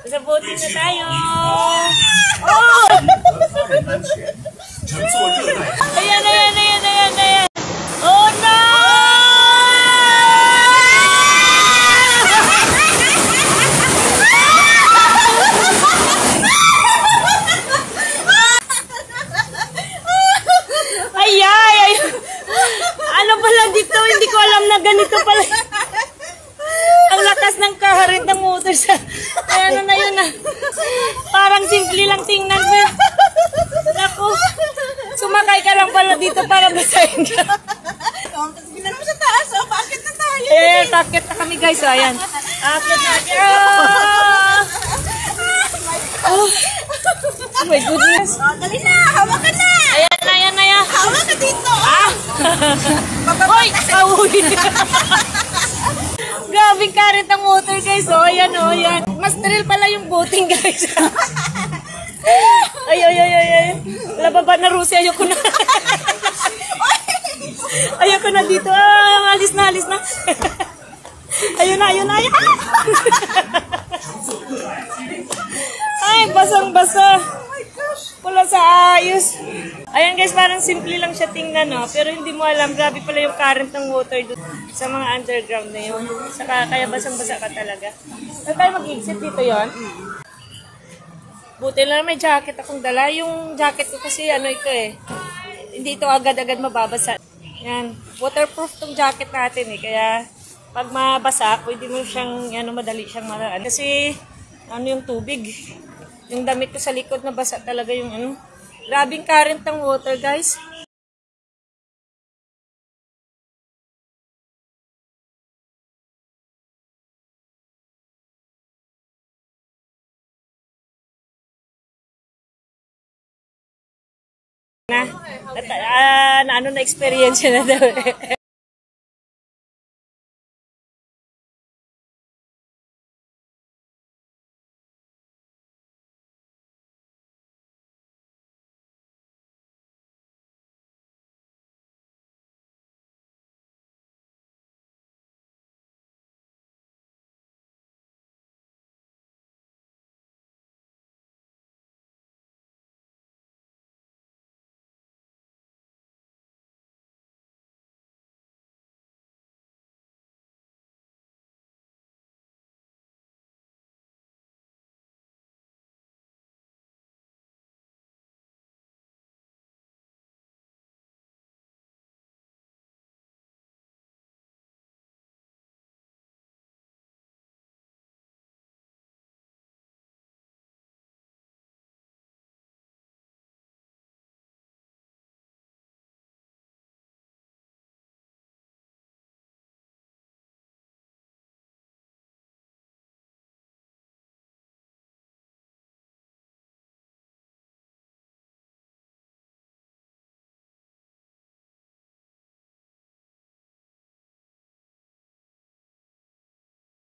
Sa boating na tayo. Oh! Ayan, ayan, ayan, ayan, ayan. Oh no! Ay, ay, ay. Ano pala dito? Hindi ko alam na ganito pala. Ang lakas ng kaharit ng motor sa... Ay, ano na yun ah. Parang simple lang tingnan mo. Naku. Sumakay ka lang pala dito para basahin ka. Tignan mo sa taas, oh. Paakit na tayo. Eh, takit na kami guys. So, ayan. Akit na. Oh my goodness. Oh, dali na. Hawak ka na. Ayan, ayan, ayan. Hawak ka dito. Ah! Hoy! Pauwi! Grabing karit ang motor guys. Oh, ayan, oh, ayan. Mas thrill pala yung boating guys. Ay, ay, ay, ay, ay. Lababa na Rusi. Ayoko na. Ayoko na dito. Ah, alis na, alis na. Ayun na, ayun na, ayun. Ay, basang-basa. Wala sa ayos. Ayan guys, parang simple lang siya tingnan, no? Pero hindi mo alam, grabe pala yung current ng water doon sa mga underground na yun. Saka, kaya basang-basa ka talaga. Saan tayo mag-exit dito yon? Buti lang may jacket akong dala. Yung jacket ko kasi ano ito eh. Hindi ito agad-agad mababasa. Yan. Waterproof tong jacket natin eh. Kaya pag mabasa, pwede mo siyang, ano, madali siyang maraan. Kasi ano yung tubig. Yung damit ko sa likod na basa talaga yung ano. Grabing current ng water guys. Na ano na experience na daw.